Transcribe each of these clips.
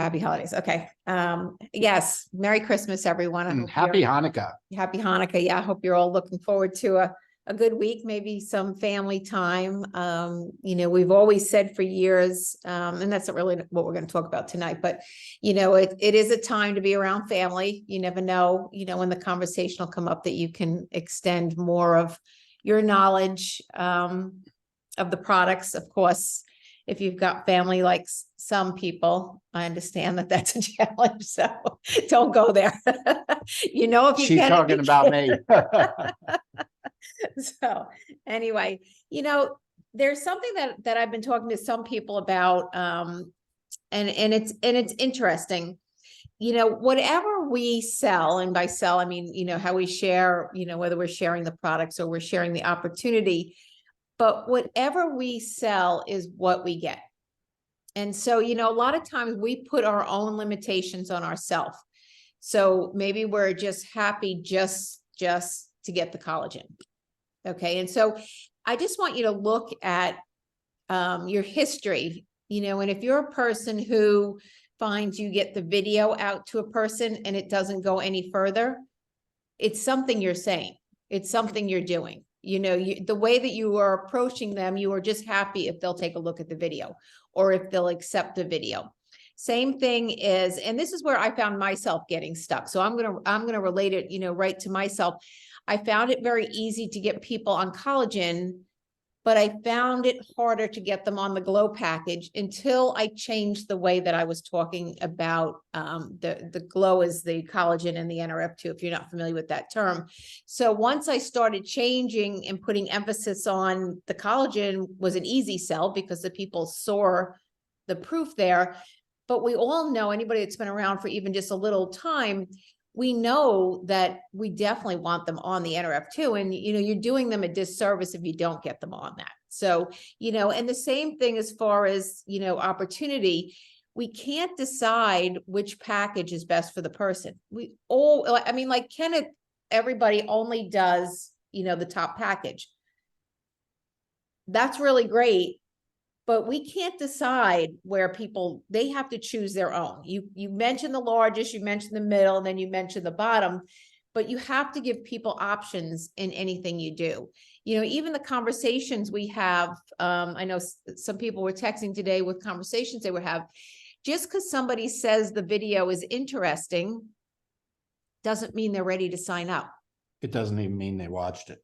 Happy holidays. Okay. Yes. Merry Christmas, everyone. I And hope happy Hanukkah. happy Hanukkah. Yeah. I hope you're all looking forward to a good week, maybe some family time. We've always said for years, and that's not really what we're going to talk about tonight, but it is a time to be around family. You never know, when the conversation will come up that you can extend more of your knowledge, of the products, of course. If you've got family like some people, I understand that that's a challenge. So don't go there. If you She's can. talking about me. So anyway, there's something that I've been talking to some people about, and it's interesting. Whatever we sell, and by sell, I mean, how we share, whether we're sharing the products or we're sharing the opportunity, but whatever we sell is what we get. And so, a lot of times we put our own limitations on ourselves. So maybe we're just happy just to get the collagen. Okay. And so I just want you to look at your history, and if you're a person who finds you get the video out to a person and it doesn't go any further, it's something you're saying. It's something you're doing. The way that you are approaching them, you are just happy if they'll take a look at the video or if they'll accept the video. Same thing is, and this is where I found myself getting stuck. So I'm going to relate it, right to myself. I found it very easy to get people on collagen, but I found it harder to get them on the Glow package until I changed the way that I was talking about the Glow is the collagen and the NRF2, if you're not familiar with that term. So once I started changing and putting emphasis on the collagen was an easy sell because the people saw the proof there. But we all know, anybody that's been around for even just a little time, we know that we definitely want them on the NRF2, and you're doing them a disservice if you don't get them on that. So, and the same thing as far as, opportunity, we can't decide which package is best for the person. Like Kenneth, everybody only does, the top package. That's really great. But we can't decide where people, they have to choose their own. You mentioned the largest, you mentioned the middle, and then you mentioned the bottom, but you have to give people options in anything you do. Even the conversations we have, I know some people were texting today with conversations they would have. Just because somebody says the video is interesting doesn't mean they're ready to sign up. It doesn't even mean they watched it.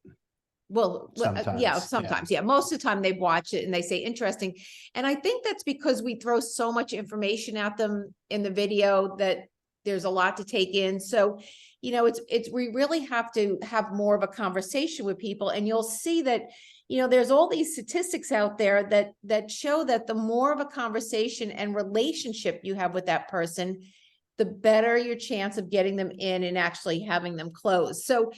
Well, sometimes. Yeah. Most of the time they watch it and they say interesting. And I think that's because we throw so much information at them in the video that there's a lot to take in. So, we really have to have more of a conversation with people, and you'll see that, there's all these statistics out there that show that the more of a conversation and relationship you have with that person, the better your chance of getting them in and actually having them close. So,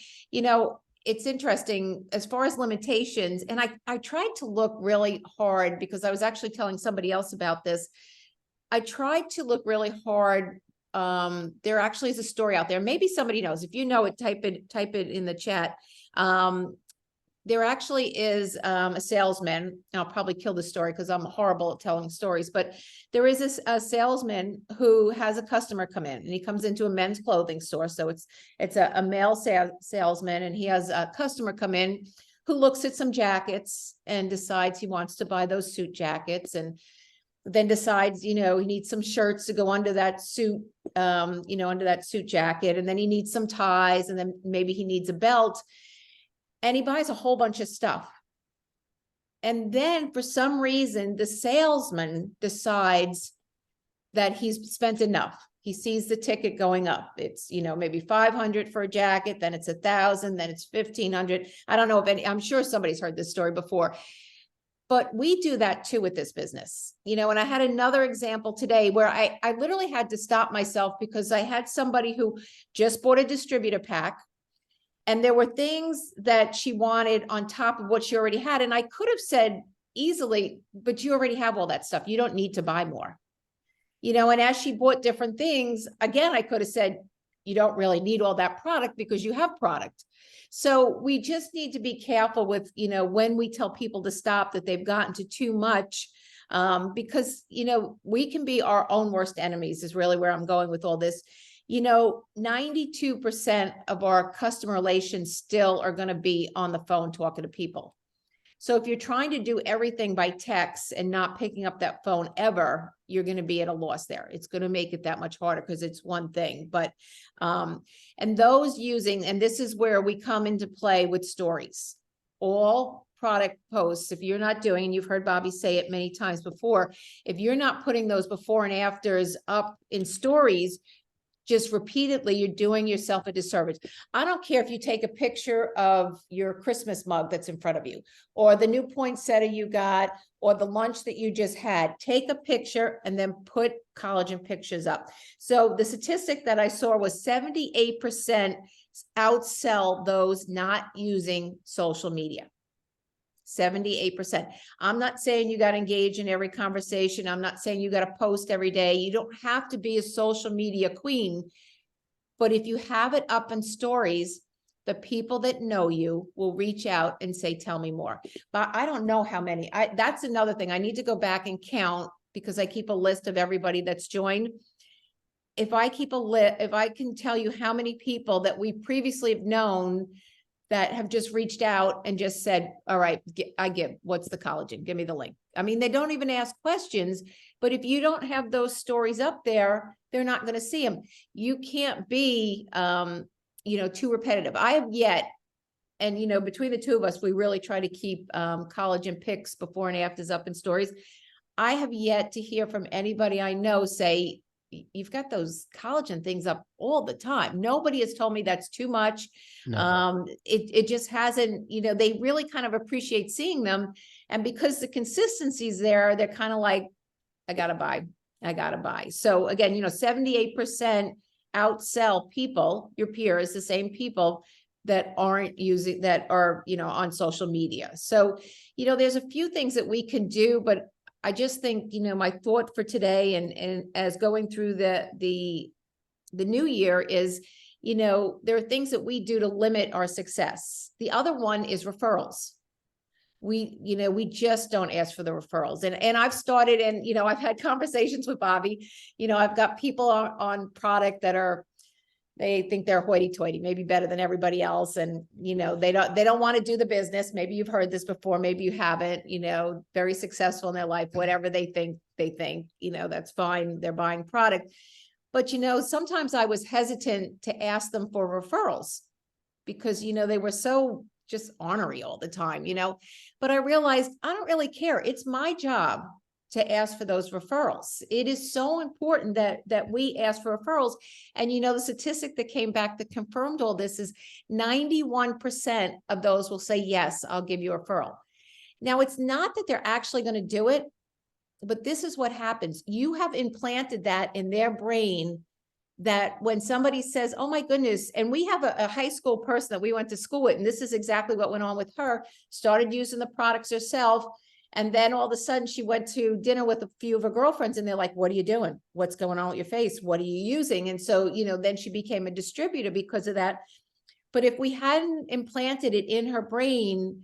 it's interesting as far as limitations. And I tried to look really hard because I was actually telling somebody else about this. I tried to look really hard. There actually is a story out there. Maybe somebody knows. If you know it, type it in the chat. There actually is a salesman. I'll probably kill the story because I'm horrible at telling stories, but there is a salesman who has a customer come in, and he comes into a men's clothing store. So it's a male salesman, and he has a customer come in who looks at some jackets and decides he wants to buy those suit jackets, and then decides, he needs some shirts to go under that suit, under that suit jacket. And then he needs some ties, and then maybe he needs a belt. And he buys a whole bunch of stuff. And then for some reason, the salesman decides that he's spent enough. He sees the ticket going up. It's, maybe 500 for a jacket, then it's 1,000, then it's 1,500. I don't know if I'm sure somebody's heard this story before, but we do that too with this business. And I had another example today where I literally had to stop myself because I had somebody who just bought a distributor pack. And there were things that she wanted on top of what she already had. And I could have said easily, but you already have all that stuff. You don't need to buy more. And as she bought different things, again, I could have said, you don't really need all that product because you have product. So we just need to be careful with, when we tell people to stop, that they've gotten to too much Because, you know, we can be our own worst enemies is really where I'm going with all this. You know, 92% of our customer relations still are going to be on the phone talking to people. So if you're trying to do everything by text and not picking up that phone ever, you're going to be at a loss there. It's going to make it that much harder because it's one thing. But, and those using, and this is where we come into play with stories. All product posts, if you're not doing, and you've heard Bobbi say it many times before, if you're not putting those before and afters up in stories, just repeatedly, you're doing yourself a disservice. I don't care if you take a picture of your Christmas mug that's in front of you, or the new poinsettia you got, or the lunch that you just had. Take a picture and then put collagen pictures up. So the statistic that I saw was 78% outsell those not using social media. 78%. I'm not saying you got to engage in every conversation. I'm not saying you got to post every day. You don't have to be a social media queen, but if you have it up in stories, the people that know you will reach out and say, tell me more. But I don't know how many. That's another thing. I need to go back and count because I keep a list of everybody that's joined. If I keep a list, if I can tell you how many people that we previously have known that have just reached out and just said, all right, what's the collagen? Give me the link. I mean, they don't even ask questions, but if you don't have those stories up there, they're not going to see them. You can't be, too repetitive. I have yet, and, between the two of us, we really try to keep collagen pics before and afters up in stories. I have yet to hear from anybody I know say, you've got those collagen things up all the time. Nobody has told me that's too much. No. It just hasn't, they really kind of appreciate seeing them. And because the consistency's there, they're kind of like, I gotta buy. So again, 78% outsell people, your peers, the same people that aren't using, that are, on social media. So, there's a few things that we can do, but I just think, my thought for today and as going through the new year is, there are things that we do to limit our success. The other one is referrals. We just don't ask for the referrals. And I've started, and, I've had conversations with Bobbi. I've got people on product that they think they're hoity-toity, maybe better than everybody else. And, they don't want to do the business. Maybe you've heard this before, maybe you haven't, very successful in their life, whatever they think, that's fine. They're buying product. But, sometimes I was hesitant to ask them for referrals because, they were so just ornery all the time, but I realized I don't really care. It's my job to ask for those referrals. It is so important that we ask for referrals. And the statistic that came back that confirmed all this is 91% of those will say, yes, I'll give you a referral. Now, it's not that they're actually going to do it, but this is what happens. You have implanted that in their brain that when somebody says, oh my goodness, and we have a high school person that we went to school with, and this is exactly what went on with her, started using the products herself. And then all of a sudden she went to dinner with a few of her girlfriends and they're like, what are you doing? What's going on with your face? What are you using? And so, then she became a distributor because of that. But if we hadn't implanted it in her brain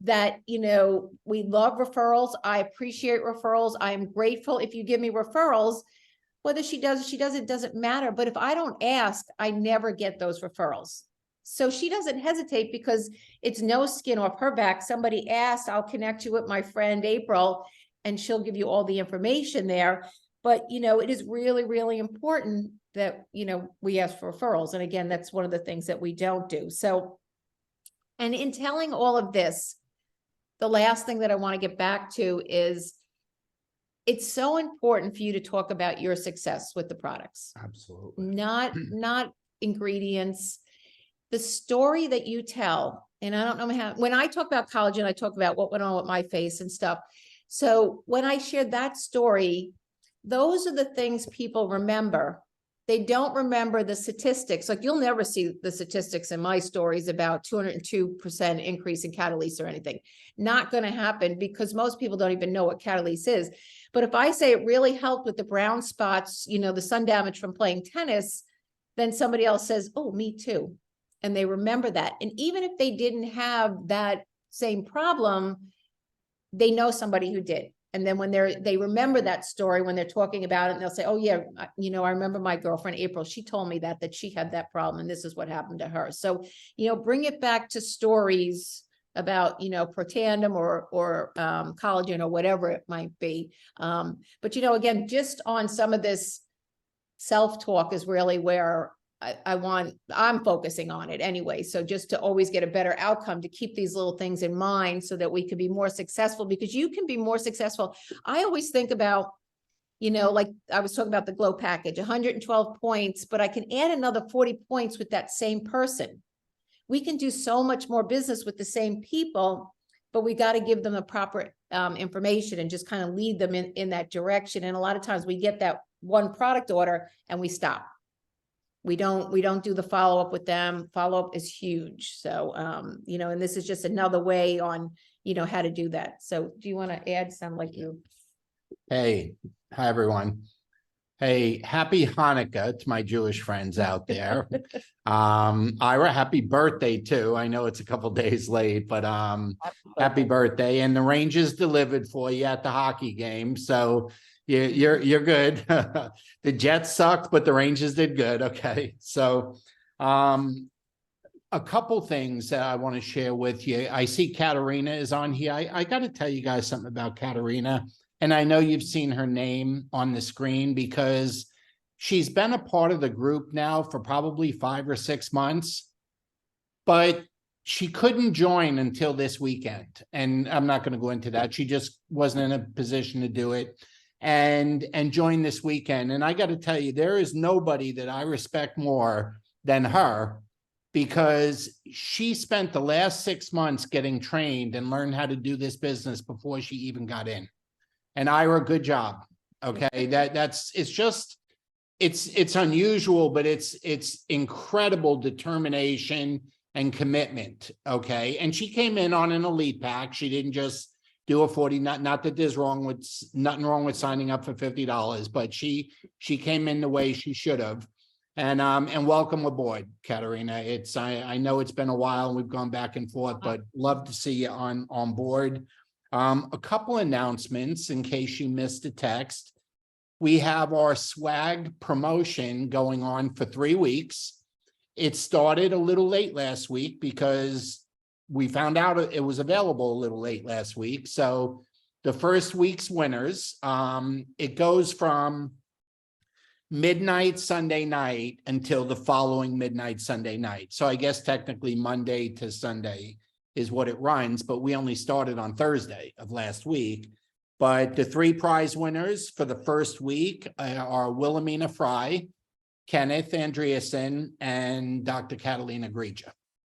that, we love referrals, I appreciate referrals, I am grateful if you give me referrals, whether she does or she doesn't, doesn't matter. But if I don't ask, I never get those referrals. So she doesn't hesitate because it's no skin off her back. Somebody asked, I'll connect you with my friend April, and she'll give you all the information there. But, it is really, really important that, we ask for referrals. And again, that's one of the things that we don't do. So, and in telling all of this, the last thing that I want to get back to is it's so important for you to talk about your success with the products. Absolutely. Not ingredients. The story that you tell, and I don't know how, when I talk about collagen, I talk about what went on with my face and stuff. So when I shared that story, those are the things people remember. They don't remember the statistics. Like you'll never see the statistics in my stories about 202% increase in Catalyst or anything. Not going to happen because most people don't even know what Catalyst is. But if I say it really helped with the brown spots, the sun damage from playing tennis, then somebody else says, oh, me too. And they remember that. And even if they didn't have that same problem, they know somebody who did. And then when they remember that story, when they're talking about it, and they'll say, oh yeah, you know, I remember my girlfriend April, she told me that she had that problem and this is what happened to her. So, you know, bring it back to stories about, you know, Protandim or collagen or whatever it might be. But, you know, again, just on some of this self-talk is really where I'm focusing on it anyway. So just to always get a better outcome, to keep these little things in mind so that we can be more successful, because you can be more successful. I always think about, you know, like I was talking about the Glow package, 112 points, but I can add another 40 points with that same person. We can do so much more business with the same people, but we got to give them the proper information and just kind of lead them in that direction. And a lot of times we get that one product order and we stop. We don't do the follow-up with them. Follow-up is huge. So, you know, and this is just another way on, you know, how to do that. So do you want to add some, like you? Hey, hi, everyone. Hey, happy Hanukkah to my Jewish friends out there. Ira, happy birthday too. I know it's a couple days late, but happy birthday. And the Rangers delivered for you at the hockey game. So you're good. The Jets sucked, but the Rangers did good. Okay. So a couple things that I want to share with you. I see Katerina is on here. I got to tell you guys something about Katerina. And I know you've seen her name on the screen because she's been a part of the group now for probably 5 or 6 months, but she couldn't join until this weekend. And I'm not going to go into that. She just wasn't in a position to do it and join this weekend. And I got to tell you, there is nobody that I respect more than her, because she spent the last 6 months getting trained and learned how to do this business before she even got in. And Ira, good job. Okay, it's unusual, but it's incredible determination and commitment. Okay, and she came in on an elite pack. She didn't just do a 40. Not that there's nothing wrong with signing up for $50, but she came in the way she should have. And welcome aboard, Katerina. I know it's been a while and we've gone back and forth, but love to see you on board. A couple announcements in case you missed a text. We have our swag promotion going on for 3 weeks. It started a little late last week because we found out it was available a little late last week. So the first week's winners, it goes from midnight Sunday night until the following midnight Sunday night. So I guess technically Monday to Sunday is what it runs, but we only started on Thursday of last week. But the 3 prize winners for the first week are Wilhelmina Fry, Kenneth Andreasen, and Dr. Catalina Grija.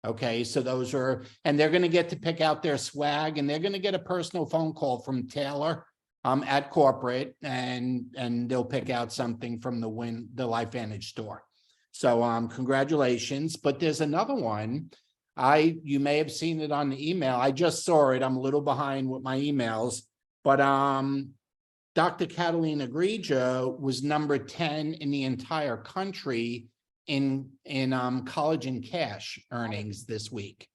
Okay, so those are, and they're going to get to pick out their swag, and they're going to get a personal phone call from Taylor at corporate, and they'll pick out something from the LifeVantage store. So congratulations. But there's another one. You may have seen it on the email. I just saw it. I'm a little behind with my emails, but Dr. Catalina Grija was number 10 in the entire country in collagen cash earnings this week.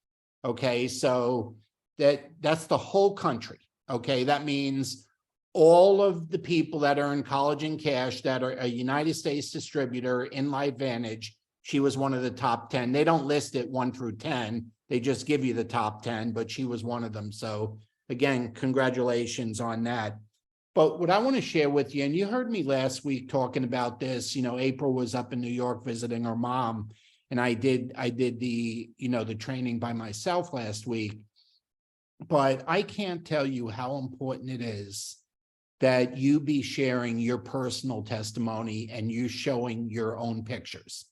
Okay, so that's the whole country. Okay, that means all of the people that earn collagen cash that are a United States distributor in LifeVantage. She was one of the top 10. They don't list it 1 through 10. They just give you the top 10, but she was one of them. So again, congratulations on that. But what I want to share with you, and you heard me last week talking about this, you know, April was up in New York visiting her mom, and I did the, you know, the training by myself last week. But I can't tell you how important it is that you be sharing your personal testimony and you showing your own pictures.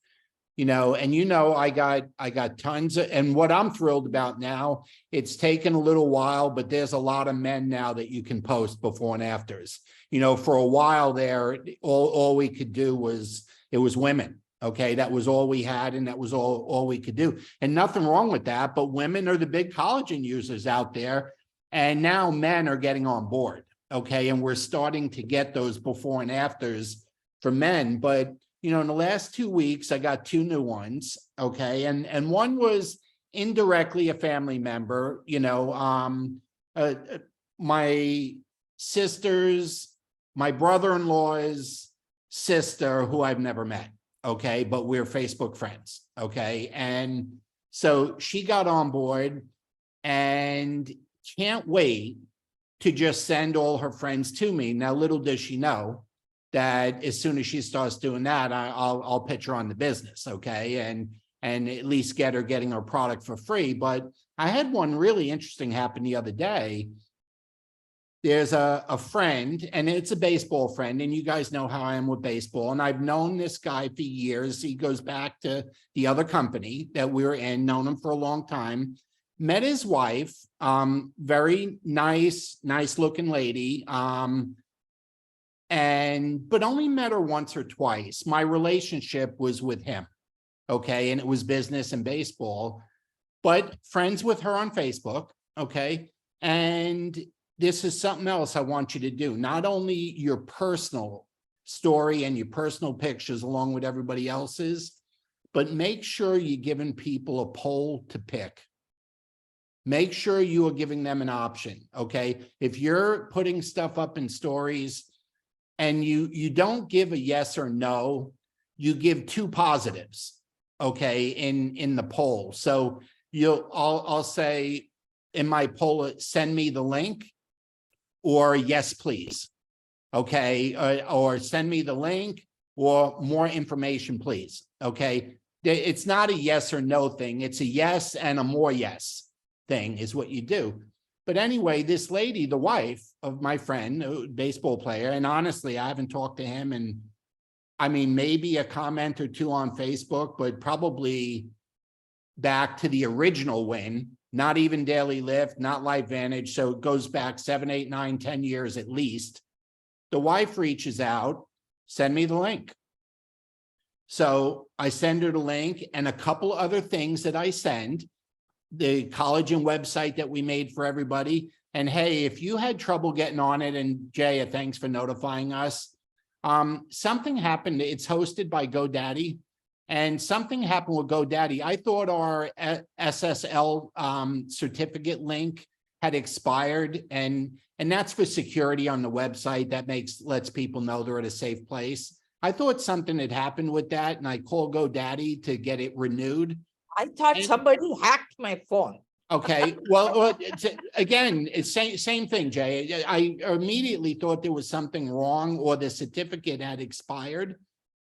You know, and you know, I got tons of, and what I'm thrilled about now, it's taken a little while, but there's a lot of men now that you can post before and afters. You know, for a while there, all we could do was, it was women. Okay, that was all we had, and that was all we could do. And nothing wrong with that, but women are the big collagen users out there, and now men are getting on board. Okay, and we're starting to get those before and afters for men, but you know, in the last 2 weeks, I got 2 new ones. Okay. And one was indirectly a family member, you know, my sister's, my brother-in-law's sister, who I've never met. Okay, but we're Facebook friends. Okay, and so she got on board and can't wait to just send all her friends to me. Now, little does she know that as soon as she starts doing that, I'll pitch her on the business, okay, and at least get her getting her product for free. But I had one really interesting happen the other day. There's a friend, and it's a baseball friend, and you guys know how I am with baseball, and I've known this guy for years. He goes back to the other company that we were in, known him for a long time. Met his wife, very nice looking lady, but only met her once or twice. My relationship was with him, okay, and it was business and baseball, but friends with her on Facebook, okay, and this is something else I want you to do. Not only your personal story and your personal pictures along with everybody else's, but make sure you're giving people a poll to pick. Make sure you are giving them an option, okay? If you're putting stuff up in stories and you don't give a yes or no, you give two positives, okay, in the poll. So I'll say in my poll, send me the link, or yes, please, okay, or send me the link, or more information, please, okay? It's not a yes or no thing. It's a yes and a more yes thing is what you do. But anyway, this lady, the wife of my friend, a baseball player, and honestly, I haven't talked to him, and I mean, maybe a comment or two on Facebook, but probably back to the original win. Not even Daily Lift, not LifeVantage. So it goes back 7, 8, 9, 10 years at least. The wife reaches out, send me the link. So I send her the link and a couple other things that I send, the collagen website that we made for everybody. And hey, if you had trouble getting on it, and Jaya, thanks for notifying us. Something happened. It's hosted by GoDaddy. And something happened with GoDaddy. I thought our SSL certificate link had expired, and that's for security on the website. That lets people know they're at a safe place. I thought something had happened with that, and I called GoDaddy to get it renewed. I thought somebody hacked my phone. Okay, well, again, it's same thing, Jay. I immediately thought there was something wrong, or the certificate had expired.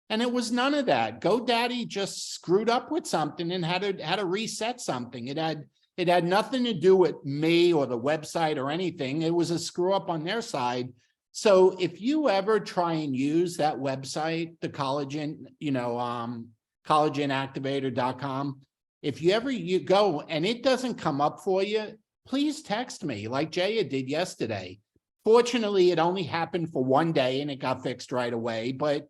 And it was none of that. GoDaddy just screwed up with something and had to reset something. It had nothing to do with me or the website or anything. It was a screw up on their side. So if you ever try and use that website, the collagen, collagenactivator.com, if you go and it doesn't come up for you, please text me like Jaya did yesterday. Fortunately, it only happened for one day and it got fixed right away, but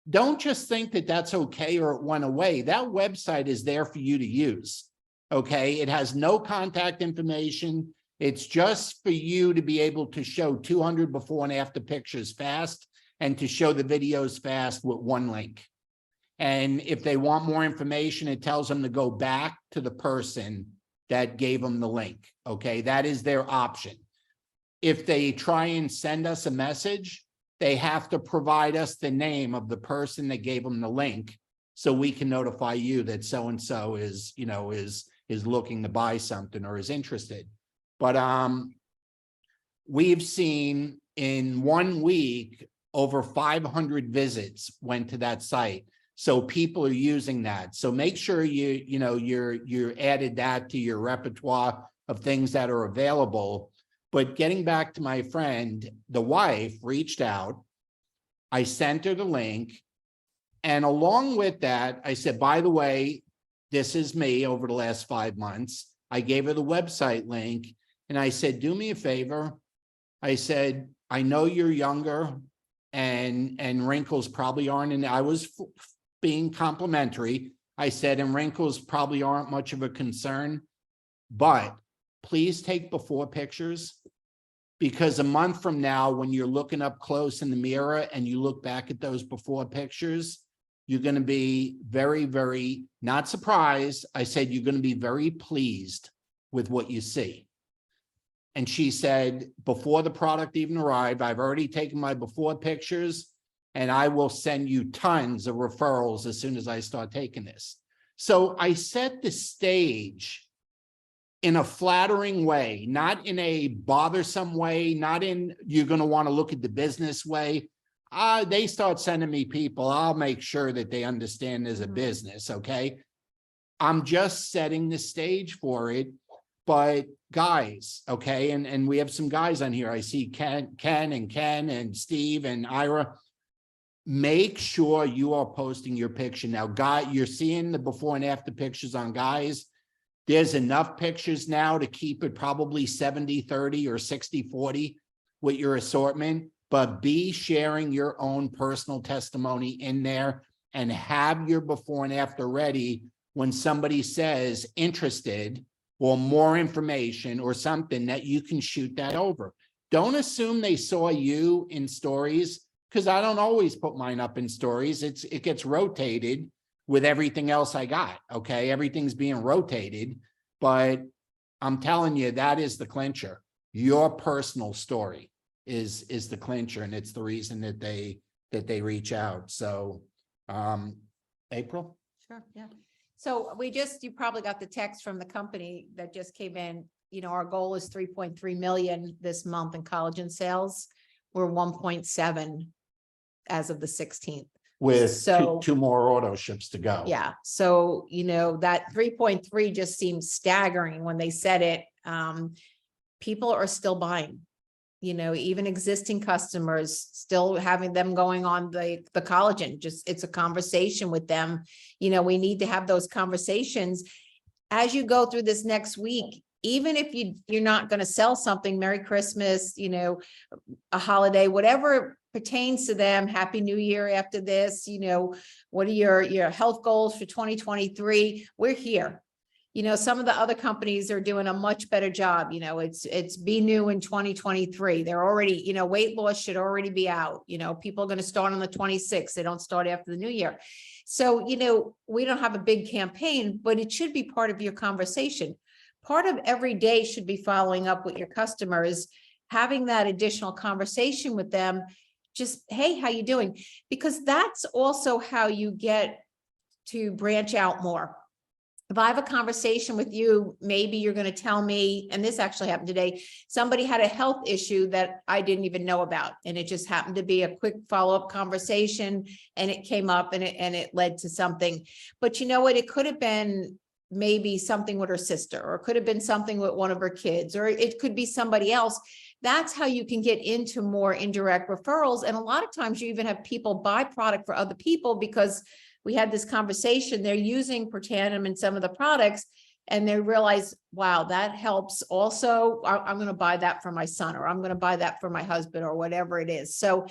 don't just think that that's okay or it went away. That website is there for you to use, okay? It has no contact information. It's just for you to be able to show 200 before and after pictures fast and to show the videos fast with one link. And if they want more information, it tells them to go back to the person that gave them the link, okay? That is their option. If they try and send us a message, they have to provide us the name of the person that gave them the link so we can notify you that so-and-so is looking to buy something or is interested. But we've seen in 1 week, over 500 visits went to that site. So people are using that. So make sure you're added that to your repertoire of things that are available. But getting back to my friend, the wife reached out. I sent her the link. And along with that, I said, by the way, this is me over the last 5 months. I gave her the website link. And I said, do me a favor. I said, I know you're younger and wrinkles probably aren't, and I was being complimentary. I said, and wrinkles probably aren't much of a concern, but please take before pictures, because a month from now, when you're looking up close in the mirror and you look back at those before pictures, you're going to be very, very not surprised. I said, you're going to be very pleased with what you see. And she said, before the product even arrived, I've already taken my before pictures and I will send you tons of referrals as soon as I start taking this. So I set the stage in a flattering way, not in a bothersome way, not in you're going to want to look at the business way. They start sending me people. I'll make sure that they understand there's a business. Okay. I'm just setting the stage for it. But guys, okay, and we have some guys on here. I see Ken and Steve and Ira. Make sure you are posting your picture. Now, guy, you're seeing the before and after pictures on guys. There's enough pictures now to keep it probably 70-30 or 60-40 with your assortment, but be sharing your own personal testimony in there and have your before and after ready when somebody says interested or more information or something that you can shoot that over. Don't assume they saw you in stories, because I don't always put mine up in stories. It gets rotated with everything else I got, okay? Everything's being rotated, but I'm telling you, that is the clincher. Your personal story is the clincher, and it's the reason that they reach out. So, April? Sure, yeah. So you probably got the text from the company that just came in. You know, our goal is 3.3 million this month in collagen sales. We're 1.7 as of the 16th. With two more auto ships to go. Yeah. So, you know, that 3.3 just seems staggering when they said it. People are still buying. You know, even existing customers, still having them going on the collagen, just it's a conversation with them. You know, we need to have those conversations as you go through this next week. Even if you're not going to sell something, Merry Christmas, you know, a holiday, whatever pertains to them, Happy New Year after this, you know, what are your health goals for 2023? We're here. You know, some of the other companies are doing a much better job. You know, it's be new in 2023. They're already, you know, weight loss should already be out. You know, people are going to start on the 26th. They don't start after the new year. So, you know, we don't have a big campaign, but it should be part of your conversation. Part of every day should be following up with your customers, having that additional conversation with them. Just, hey, how you doing? Because that's also how you get to branch out more. If I have a conversation with you, maybe you're going to tell me, and this actually happened today, somebody had a health issue that I didn't even know about. And it just happened to be a quick follow-up conversation, and it came up and it led to something. But you know what? It could have been maybe something with her sister, or it could have been something with one of her kids, or it could be somebody else. That's how you can get into more indirect referrals. And a lot of times you even have people buy product for other people because we had this conversation, they're using Protandim in some of the products and they realize, wow, that helps also. I'm going to buy that for my son, or I'm going to buy that for my husband, or whatever it is. So,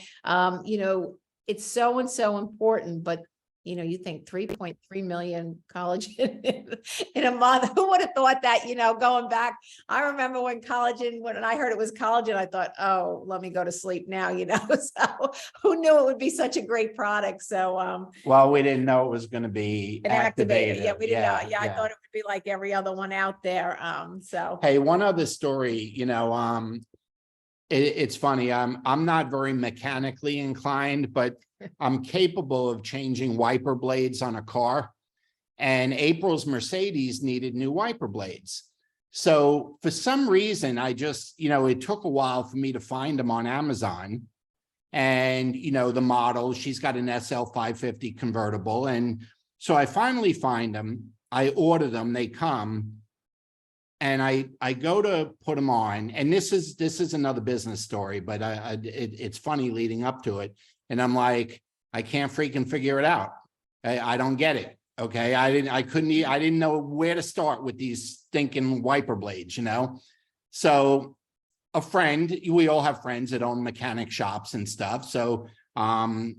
you know, it's so and so important, but you know, you think 3.3 million collagen in a month. Who would have thought that, you know, going back? I remember when I heard it was collagen, I thought, oh, let me go to sleep now, you know. So who knew it would be such a great product? So well, we didn't know it was going to be activated. Yeah, we didn't know. Yeah, I thought it would be like every other one out there. So hey, one other story, you know, it's funny. I'm not very mechanically inclined, but I'm capable of changing wiper blades on a car. And April's Mercedes needed new wiper blades. So for some reason, I just, you know, it took a while for me to find them on Amazon. And, you know, the model, she's got an SL 550 convertible. And so I finally find them. I order them, they come. And I go to put them on, and this is another business story, but it's funny leading up to it. And I'm like, I can't freaking figure it out. I don't get it. Okay. I didn't know where to start with these stinking wiper blades, you know? So a friend, we all have friends that own mechanic shops and stuff. So, I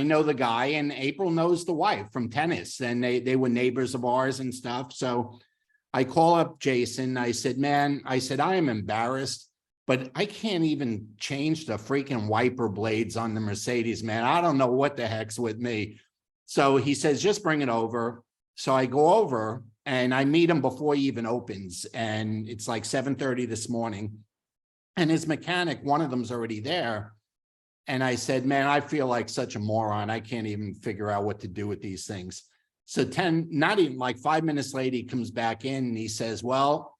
know the guy, and April knows the wife from tennis, and they were neighbors of ours and stuff. So I call up Jason. I said, man, I am embarrassed, but I can't even change the freaking wiper blades on the Mercedes, man. I don't know what the heck's with me. So he says, just bring it over. So I go over and I meet him before he even opens, and it's like 7:30 this morning. And his mechanic, one of them's already there. And I said, man, I feel like such a moron. I can't even figure out what to do with these things. So not even like 5 minutes later, he comes back in and he says, well,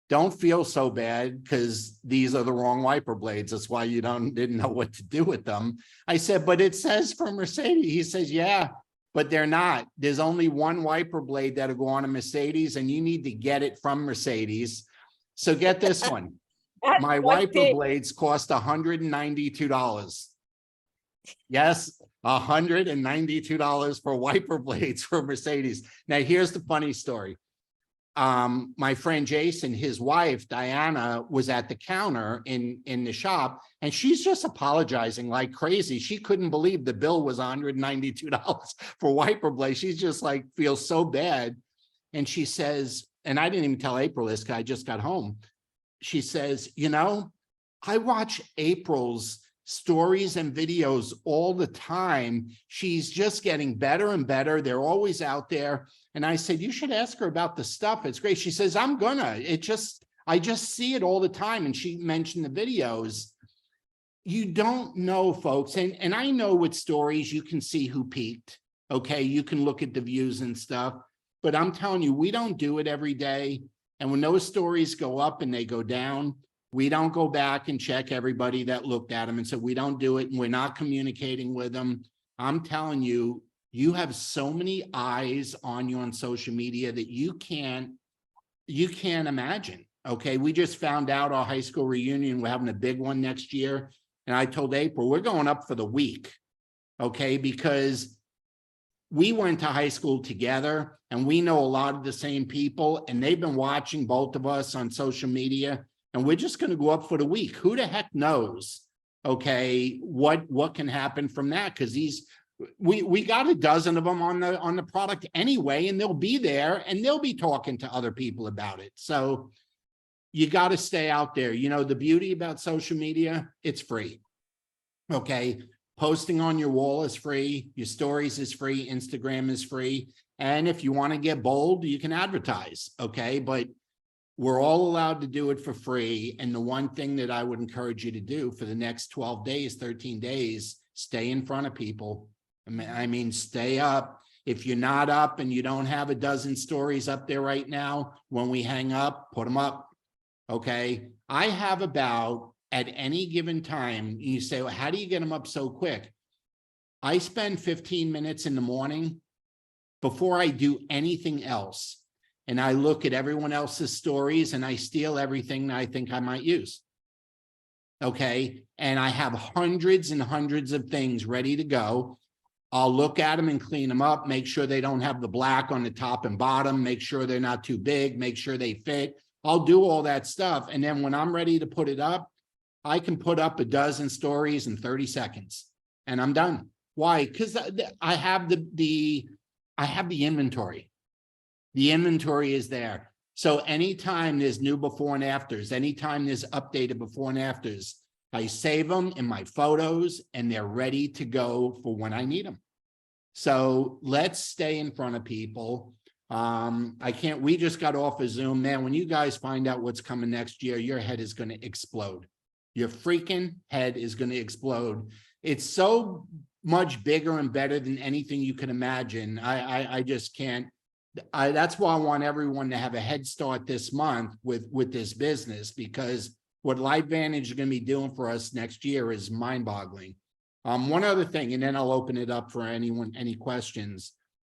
don't feel so bad because these are the wrong wiper blades. That's why you didn't know what to do with them. I said, but it says from Mercedes. He says, yeah, but they're not. There's only one wiper blade that'll go on a Mercedes, and you need to get it from Mercedes. So get this one. My wiper blades cost $192. Yes, $192 for wiper blades for Mercedes. Now, here's the funny story. My friend Jason, his wife, Diana, was at the counter in the shop, and she's just apologizing like crazy. She couldn't believe the bill was $192 for wiper blades. She's just like, feels so bad. And she says, and I didn't even tell April this because I just got home. She says, you know, I watch April's stories and videos all the time. She's just getting better and better. They're always out there. And I said, you should ask her about the stuff. It's great. She says, I just see it all the time. And she mentioned the videos. You don't know, folks. And I know with stories, you can see who peaked. Okay. You can look at the views and stuff, but I'm telling you, we don't do it every day. And when those stories go up and they go down, we don't go back and check everybody that looked at them. And so we don't do it, and we're not communicating with them. I'm telling you, you have so many eyes on you on social media that you can't imagine. Okay. We just found out our high school reunion, we're having a big one next year. And I told April, we're going up for the week. Okay. Because we went to high school together, and we know a lot of the same people, and they've been watching both of us on social media, and we're just going to go up for the week. Who the heck knows? Okay. What can happen from that? Because we got a dozen of them on the product anyway, and they'll be there and they'll be talking to other people about it. So you got to stay out there. You know, the beauty about social media, it's free. Okay. Posting on your wall is free. Your stories is free. Instagram is free. And if you want to get bold, you can advertise. Okay. But we're all allowed to do it for free. And the one thing that I would encourage you to do for the next 12 days, 13 days, stay in front of people. I mean, stay up. If you're not up and you don't have a dozen stories up there right now, when we hang up, put them up. Okay. I have about, at any given time, you say, well, how do you get them up so quick? I spend 15 minutes in the morning before I do anything else. And I look at everyone else's stories and I steal everything that I think I might use. Okay. And I have hundreds and hundreds of things ready to go. I'll look at them and clean them up, make sure they don't have the black on the top and bottom, make sure they're not too big, make sure they fit. I'll do all that stuff. And then when I'm ready to put it up, I can put up a dozen stories in 30 seconds and I'm done. Why? Because I have the inventory. The inventory is there. So anytime there's new before and afters, anytime there's updated before and afters, I save them in my photos and they're ready to go for when I need them. So let's stay in front of people. We just got off of Zoom, man. When you guys find out what's coming next year, your head is going to explode. Your freaking head is going to explode. It's so much bigger and better than anything you can imagine. I just can't. That's why I want everyone to have a head start this month with this business, because what LifeVantage is going to be doing for us next year is mind-boggling. One other thing, and then I'll open it up for any questions.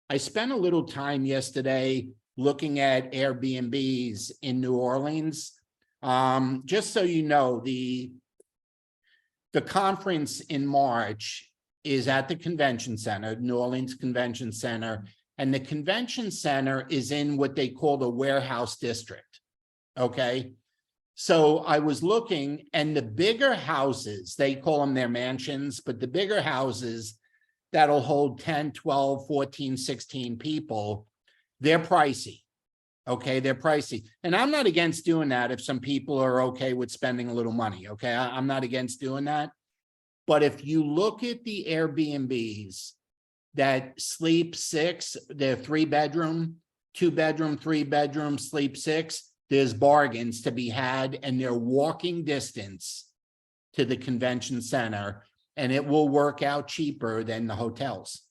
I spent a little time yesterday looking at Airbnbs in New Orleans. Just so you know, the conference in March is at the convention center, New Orleans Convention Center, and the convention center is in what they call the warehouse district. Okay. So I was looking, and the bigger houses, they call them their mansions, but the bigger houses that'll hold 10, 12, 14, 16 people, they're pricey. Okay, they're pricey. And I'm not against doing that if some people are okay with spending a little money. Okay, I'm not against doing that. But if you look at the Airbnbs that sleep 6, they're 3-bedroom, 2-bedroom, 3-bedroom, sleep 6, there's bargains to be had, and they're walking distance to the convention center, and it will work out cheaper than the hotels.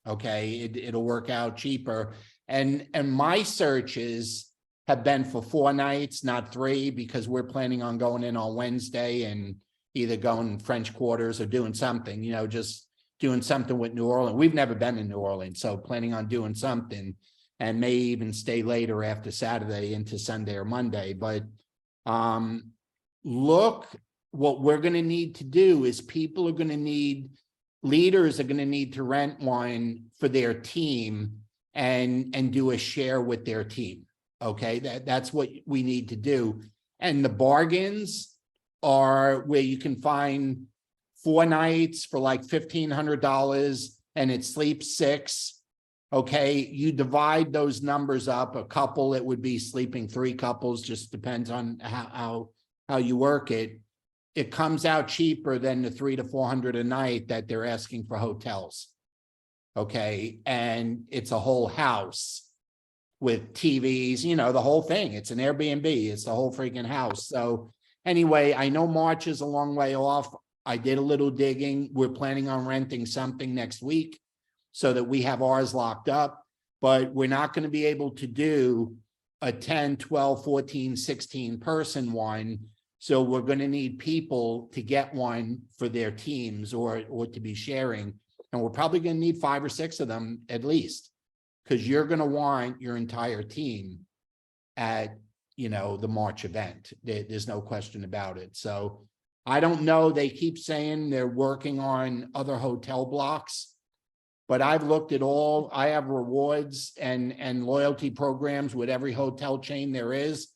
Okay, it'll work out cheaper. And my searches have been for 4 nights, not 3, because we're planning on going in on Wednesday and either going French Quarters or doing something, you know, just doing something with New Orleans. We've never been in New Orleans, so planning on doing something, and may even stay later after Saturday into Sunday or Monday. But look, what we're going to need to do is people are going to need, leaders are going to need to rent one for their team and do a share with their team. Okay, that's what we need to do. And the bargains are where you can find 4 nights for like $1,500 and it sleeps 6. Okay, you divide those numbers up. A couple, it would be sleeping 3 couples, just depends on how you work it. It comes out cheaper than the $300 to $400 a night that they're asking for hotels. Okay, and it's a whole house with TVs, you know, the whole thing. It's an Airbnb. It's the whole freaking house. So anyway, I know March is a long way off. I did a little digging. We're planning on renting something next week so that we have ours locked up, but we're not going to be able to do a 10, 12, 14, 16 person one. So we're going to need people to get one for their teams or to be sharing. And we're probably going to need 5 or 6 of them at least, because you're going to want your entire team at, you know, the March event. There's no question about it. So I don't know. They keep saying they're working on other hotel blocks, but I've looked at all. I have rewards and loyalty programs with every hotel chain there is.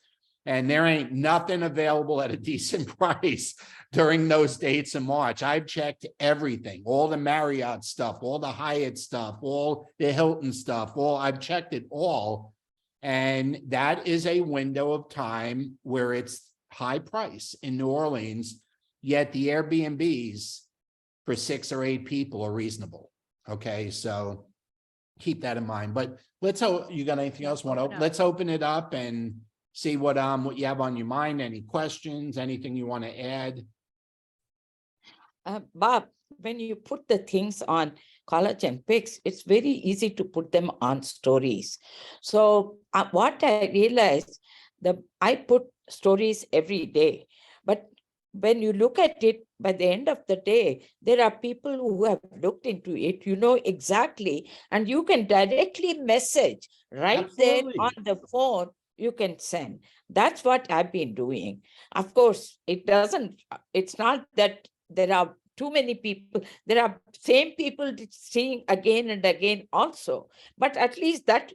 And there ain't nothing available at a decent price during those dates in March. I've checked everything, all the Marriott stuff, all the Hyatt stuff, all the Hilton stuff, I've checked it all. And that is a window of time where it's high price in New Orleans, yet the Airbnbs for 6 or 8 people are reasonable. Okay, so keep that in mind. But let's hope, you got anything else? Let's open it up and see what you have on your mind. Any questions, anything you want to add? Bob, when you put the things on Collagen Picks, it's very easy to put them on stories. So what I realized, I put stories every day, but when you look at it, by the end of the day, there are people who have looked into it, you know exactly, and you can directly message right Absolutely. there on the phone. You can send. That's what I've been doing. Of course, it's not that there are too many people. There are same people seeing again and again also, but at least that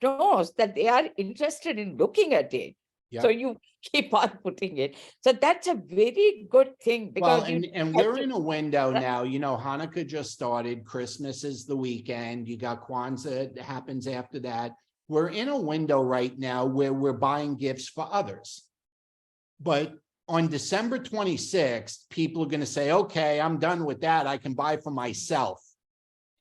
knows that they are interested in looking at it. Yep. So you keep on putting it. So that's a very good thing. Because well, and we're in a window now, you know, Hanukkah just started. Christmas is the weekend. You got Kwanzaa that happens after that. We're in a window right now where we're buying gifts for others. But on December 26th, people are going to say, okay, I'm done with that. I can buy for myself.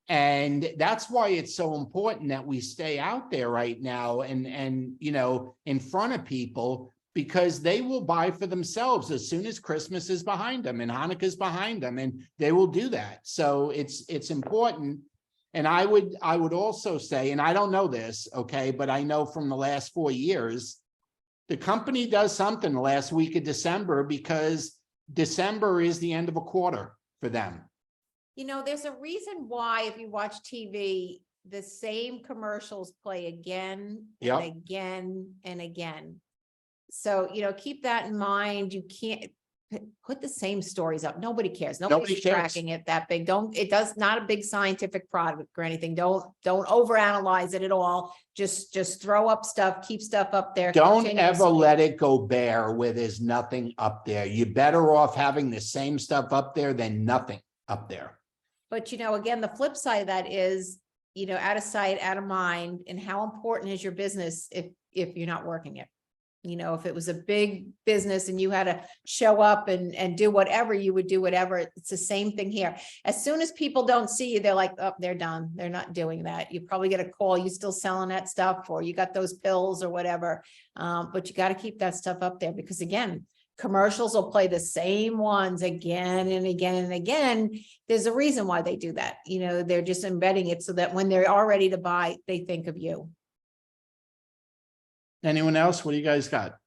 And that's why it's so important that we stay out there right now and you know, in front of people, because they will buy for themselves as soon as Christmas is behind them and Hanukkah is behind them, and they will do that. So it's important. And I would also say, and I don't know this, okay, but I know from the last 4 years, the company does something the last week of December, because December is the end of a quarter for them. You know, there's a reason why, if you watch TV, the same commercials play again and again and again. So, you know, keep that in mind. You can't put the same stories up. Nobody cares. Nobody's tracking it that big. It does not a big scientific product or anything. Don't overanalyze it at all. Just throw up stuff, keep stuff up there. Don't ever let it go bare where there's nothing up there. You're better off having the same stuff up there than nothing up there. But, you know, again, the flip side of that is, you know, out of sight, out of mind. And how important is your business if you're not working it? You know, if it was a big business and you had to show up and do whatever, you would do whatever. It's the same thing here. As soon as people don't see you, they're like, oh, they're done. They're not doing that. You probably get a call, you still selling that stuff, or you got those pills or whatever. But you got to keep that stuff up there, because again, commercials will play the same ones again and again and again. There's a reason why they do that. You know, they're just embedding it so that when they're all ready to buy, they think of you. Anyone else? What do you guys got?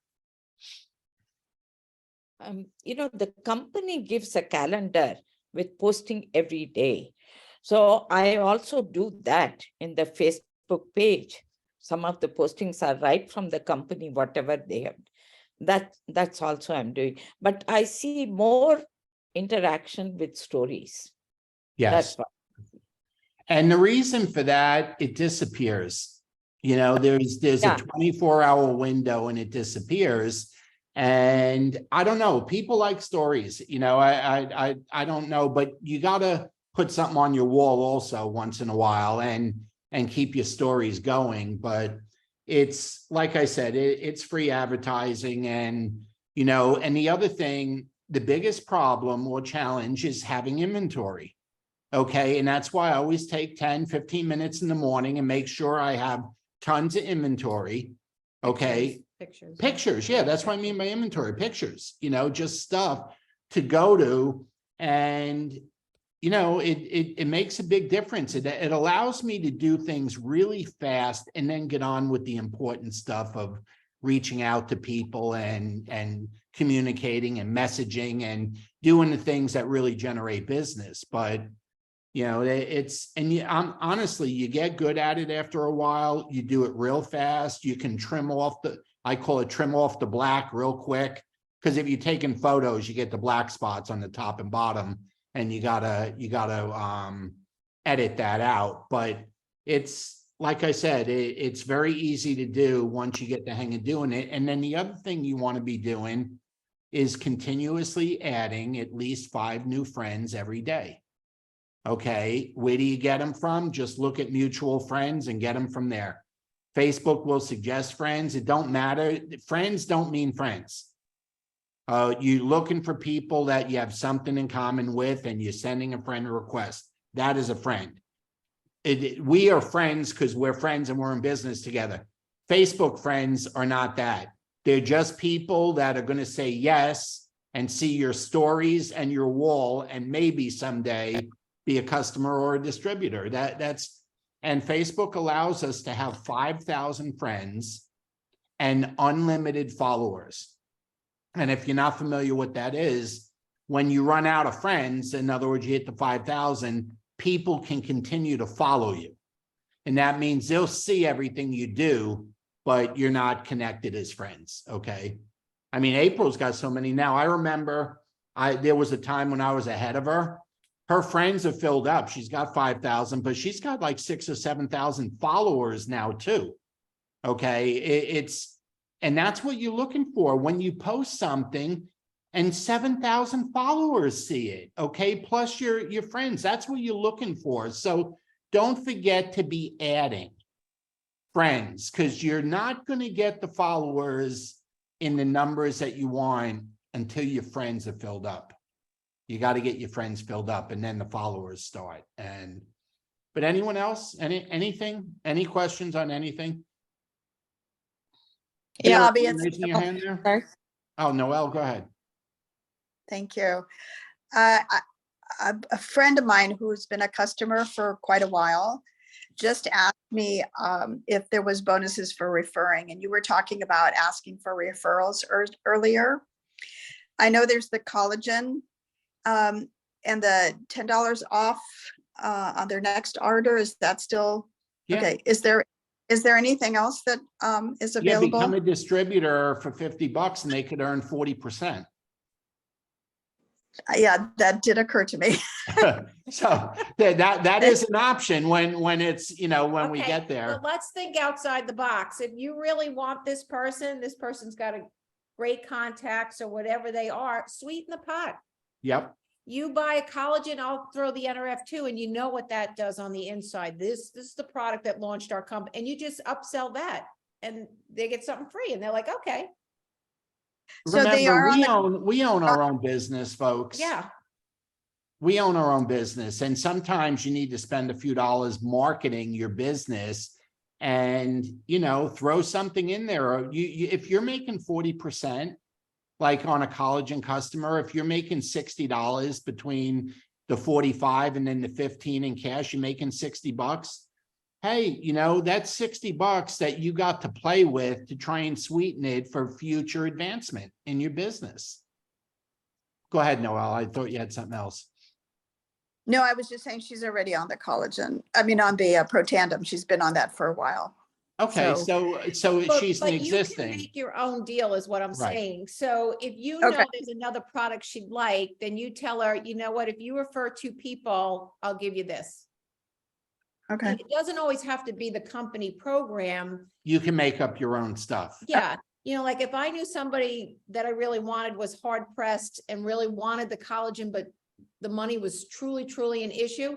You know, the company gives a calendar with posting every day. So I also do that in the Facebook page. Some of the postings are right from the company, whatever they have. That's also I'm doing. But I see more interaction with stories. Yes. That's what. And the reason for that, it disappears. You know, there's Yeah. a 24-hour window and it disappears. And I don't know, people like stories, you know, I don't know, but you gotta put something on your wall also once in a while and keep your stories going. But it's like I said, it's free advertising. And, you know, and the other thing, the biggest problem or challenge is having inventory. Okay. And that's why I always take 10, 15 minutes in the morning and make sure I have tons of inventory. Okay. Pictures. Yeah. That's what I mean by inventory, pictures, you know, just stuff to go to. And, you know, it makes a big difference. It allows me to do things really fast and then get on with the important stuff of reaching out to people and communicating and messaging and doing the things that really generate business. But you know, honestly, you get good at it after a while. You do it real fast. You can trim off I call it trim off the black real quick. Because if you're taking photos, you get the black spots on the top and bottom, and you gotta edit that out. But it's like I said, it's very easy to do once you get the hang of doing it. And then the other thing you want to be doing is continuously adding at least 5 new friends every day. Okay, where do you get them from? Just look at mutual friends and get them from there. Facebook will suggest friends. It don't matter. Friends don't mean friends. You're looking for people that you have something in common with and you're sending a friend request. That is a friend. We are friends because we're friends and we're in business together. Facebook friends are not that. They're just people that are going to say yes and see your stories and your wall and maybe someday be a customer or a distributor. And Facebook allows us to have 5,000 friends and unlimited followers. And if you're not familiar what that is, when you run out of friends, in other words, you hit the 5,000, people can continue to follow you. And that means they'll see everything you do, but you're not connected as friends. Okay. I mean, April's got so many now. I remember there was a time when I was ahead of her. Her friends have filled up. She's got 5,000, but she's got like 6,000 or 7,000 followers now too. Okay. And that's what you're looking for when you post something and 7,000 followers see it. Okay. Plus your friends, that's what you're looking for. So don't forget to be adding friends, because you're not going to get the followers in the numbers that you want until your friends are filled up. You got to get your friends filled up and then the followers start. But anyone else, anything, any questions on anything? Yeah, Sarah, you raising your hand there? Sorry. Oh, Noelle, go ahead. Thank you. A friend of mine who's been a customer for quite a while just asked me if there was bonuses for referring, and you were talking about asking for referrals earlier. I know there's the collagen and the $10 off on their next order. Is that still okay? Is there anything else that is available? Yeah, become a distributor for $50 and they could earn 40%. Yeah, that did occur to me. So that is an option when it's, you know, when we get there. But let's think outside the box. If you really want this person's got a great contacts or whatever they are, sweeten the pot. Yep. You buy a collagen, I'll throw the NRF2, and you know what that does on the inside. This is the product that launched our company, and you just upsell that and they get something free and they're like, okay, So they Remember, are on we own our own business, folks. Yeah, We own our own business, and sometimes you need to spend a few dollars marketing your business and, throw something in there. Or if you're making 40%, like on a collagen customer, if you're making $60 between the 45 and then the 15 in cash, you're making $60. Hey, that's $60 that you got to play with to try and sweeten it for future advancement in your business. Go ahead, Noelle. I thought you had something else. No, I was just saying she's already on the collagen. I mean, on the Protandim. She's been on that for a while. Okay, So- so she's an but you can existing. make your own deal is what I'm Right. saying. So if you Okay. know there's another product she'd like, then you tell her, you know what, if you refer 2 people, I'll give you this. Okay. It doesn't always have to be the company program. You can make up your own stuff. Yeah, like if I knew somebody that I really wanted was hard pressed and really wanted the collagen, but the money was truly, truly an issue,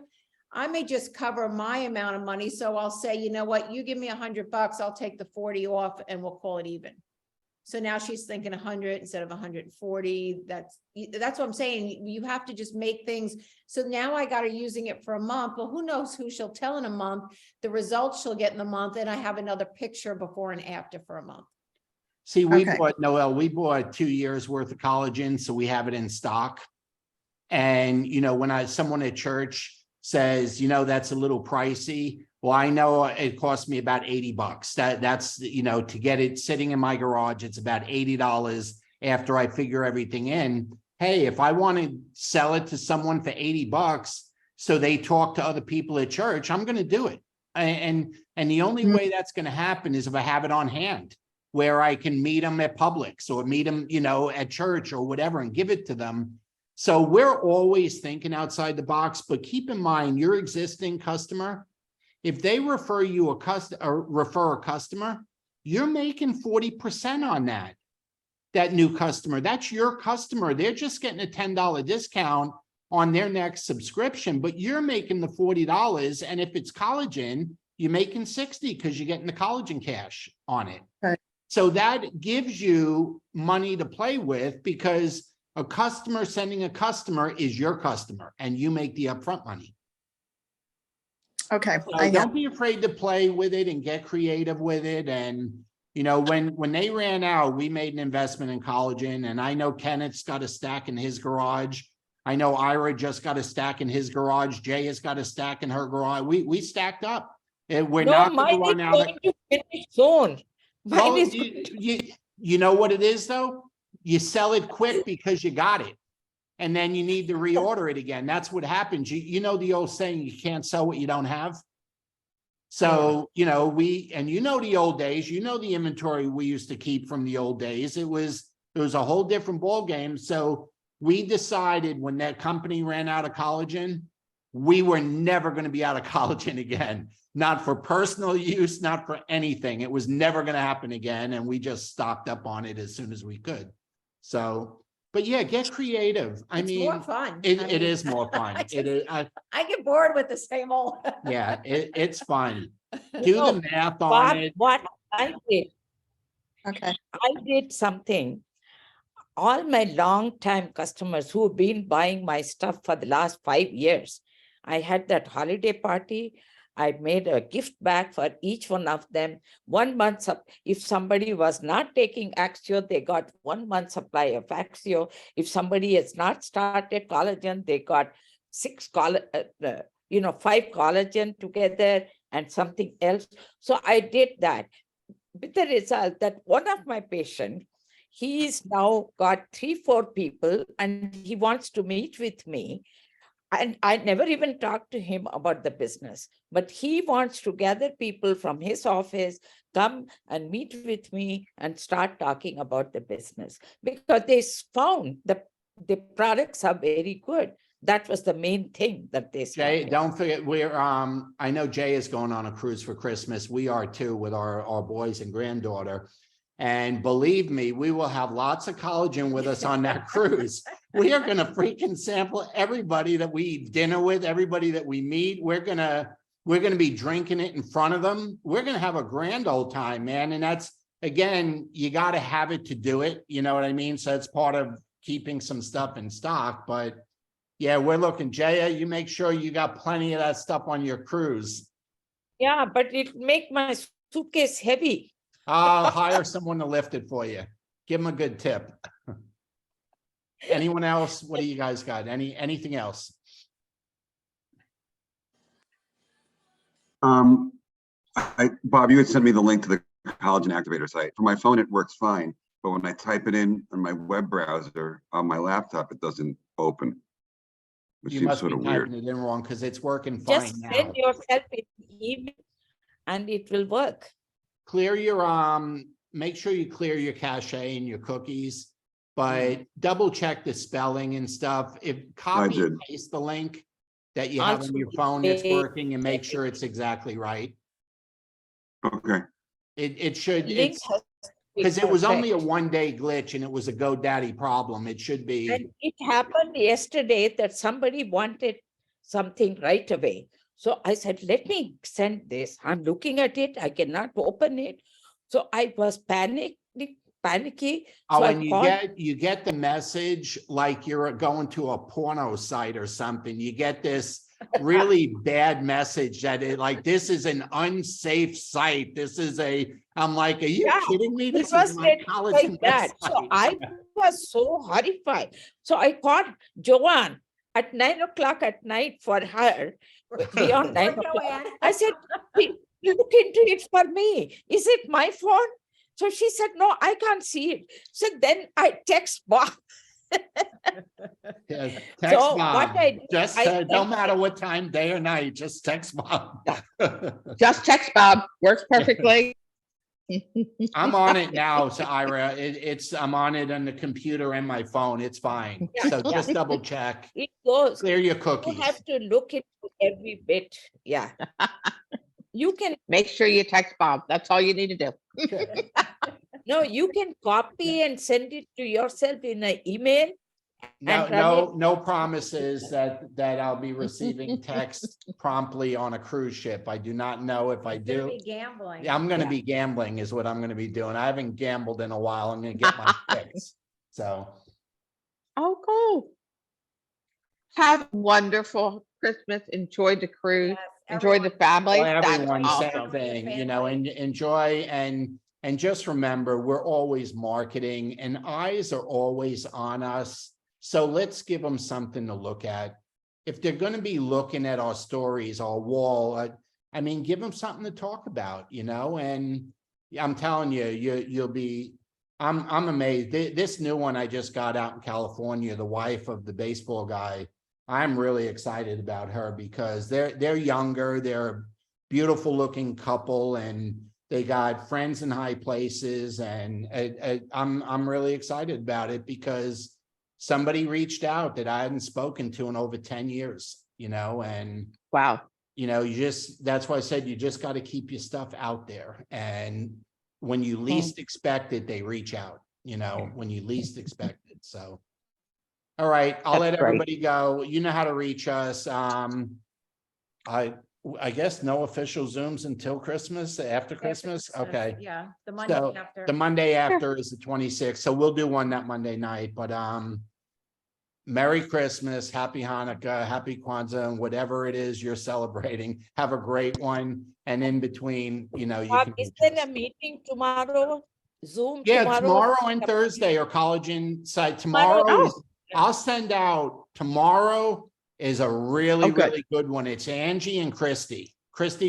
I may just cover my amount of money. So I'll say, you know what, you give me $100, I'll take the 40 off and we'll call it even. So now she's thinking 100 instead of 140. That's what I'm saying. You have to just make things. So now I got her using it for a month. Well, who knows who she'll tell in a month, the results she'll get in the month. And I have another picture before and after for a month. See, we Okay. bought, Noelle, we bought 2 years worth of collagen, so we have it in stock. And, when someone at church says, that's a little pricey. Well, I know it cost me about $80. That's, to get it sitting in my garage, it's about $80 after I figure everything in. Hey, if I want to sell it to someone for $80, so they talk to other people at church, I'm going to do it. And the only way that's going to happen is if I have it on hand, where I can meet them at Publix or meet them, at church or whatever and give it to them. So we're always thinking outside the box, but keep in mind your existing customer, if they refer you refer a customer, you're making 40% on that new customer. That's your customer. They're just getting a $10 discount on their next subscription, but you're making the $40. And if it's collagen, you're making 60 because you're getting the collagen cash on it. Right. So that gives you money to play with, because a customer sending a customer is your customer and you make the upfront money. Okay. So don't be afraid to play with it and get creative with it. And, when they ran out, we made an investment in collagen, and I know Kenneth's got a stack in his garage. I know Ira just got a stack in his garage. Jay has got a stack in her garage. We stacked up. We're not going to run out. Going to finish soon. Well, you know what it is though? You sell it quick because you got it. And then you need to reorder it again. That's what happens. You know the old saying, you can't sell what you don't have. So, the old days, the inventory we used to keep from the old days. It was a whole different ball game. So we decided when that company ran out of collagen, we were never going to be out of collagen again. Not for personal use, not for anything. It was never going to happen again. And we just stocked up on it as soon as we could. So, but yeah, get creative. It's more fun. It is more fun. It is. I get bored with the same old. Yeah, it's fun. Do the math on it. What I did, Okay. I did something. All my long-time customers who have been buying my stuff for the last 5 years, I had that holiday party. I made a gift bag for each one of them. 1 month, if somebody was not taking Axio, they got 1 month supply of Axio. If somebody has not started collagen, they got 5 collagen together and something else. So I did that, with the result that one of my patients, he's now got 3-4 people and he wants to meet with me. And I never even talked to him about the business, but he wants to gather people from his office, come and meet with me and start talking about the business, because they found the products are very good. That was the main thing that they said. Jay, don't forget, I know Jay is going on a cruise for Christmas. We are too, with our boys and granddaughter. And believe me, we will have lots of collagen with us on that cruise. We are going to freaking sample everybody that we eat dinner with, everybody that we meet. We're going to be drinking it in front of them. We're going to have a grand old time, man. And again, you got to have it to do it. You know what I mean? So it's part of keeping some stuff in stock, but yeah, we're looking, Jaya, you make sure you got plenty of that stuff on your cruise. Yeah, but it make my suitcase heavy. I'll hire someone to lift it for you. Give them a good tip. Anyone else? What do you guys got? Anything else? Bob, you had sent me the link to the Collagen Activator site. For my phone, it works fine, but when I type it in on my web browser on my laptop, it doesn't open. Which You seems must be sort of weird. typing it in wrong because it's working fine Just now. send yourself an email and it will work. Clear your, make sure you clear your cache and your cookies, but double check the spelling and stuff. If copy and did. paste the link that you have on Also your phone that's paste working and make sure it's exactly right. Okay, It should, Link it's, has to be because it was only a perfect. 1-day glitch and it was a GoDaddy problem. It should be, And it happened yesterday that somebody wanted something right away. So I said, let me send this. I'm looking at it. I cannot open it. So I was panicky. oh, So I and called you get the message like you're going to a porno site or something. You get this really bad message that it like, this is an unsafe site. This is I'm like, are you Yeah, kidding me? it This was is my college like that. So website. I was so horrified. So I called Joanne at 9 o'clock at night for her, beyond 9 o'clock. I said, look into it for me. Is it my phone? So she said, no, I can't see it. So then I text Bob. Yeah, So text what Bob. I did, Just I don't sent matter what time, day or night, just text Bob. Just text Bob, works perfectly. I'm on it now, so Ira, I'm on it on the computer and my phone. It's fine. Yeah, So yeah. just double check, It goes. clear your You cookies. have to look into every bit. Yeah. You can, Make sure you text Bob. That's all you need to do. no, you can copy and send it to yourself in an email. No, and run no promises that I'll be receiving text promptly on a cruise ship. I do not know if I It's gonna do. be gambling. Yeah, I'm gonna Yeah. be gambling is what I'm gonna be doing. I haven't gambled in a while. I'm gonna get my fix. So, Oh, cool. Have a wonderful Christmas. Enjoy the cruise. Yes, Enjoy the family. well, That's everyone, same awesome. thing, you know, and enjoy and just remember, we're always marketing and eyes are always on us. So let's give them something to look at. If they're gonna be looking at our stories, our wall, I mean, give them something to talk about, you know, and I'm telling you, you'll be, I'm amazed. This new one I just got out in California, the wife of the baseball guy, I'm really excited about her because they're younger, they're a beautiful looking couple and they got friends in high places and I'm really excited about it because somebody reached out that I hadn't spoken to in over 10 years, you know, and Wow. you know, that's why I said you just got to keep your stuff out there. And when you least expect it, they reach out, you know, when you least expect it. So, all right, I'll let That's great. everybody go. You know how to reach us. I guess no official Zooms until Christmas, after Christmas. Okay. Yeah, the Monday So after. the Monday after is the 26th. So we'll do one that Monday night, but Merry Christmas, Happy Hanukkah, Happy Kwanzaa, and whatever it is you're celebrating. Have a great one. And in between, you know, you Bob, can. is there a meeting tomorrow? Zoom Yeah, tomorrow? tomorrow and Thursday or College Insight. Tomorrow Oh. is, I'll send out, tomorrow is a really, Oh, good. really good one. It's Angie and Christy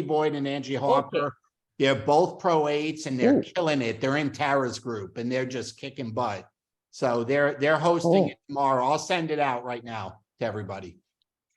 Boyd and Angie Harper. They're both pro 8s and they're Ooh. killing it. They're in Tara's group and they're just kicking butt. So they're hosting Cool. it tomorrow. I'll send it out right now to everybody.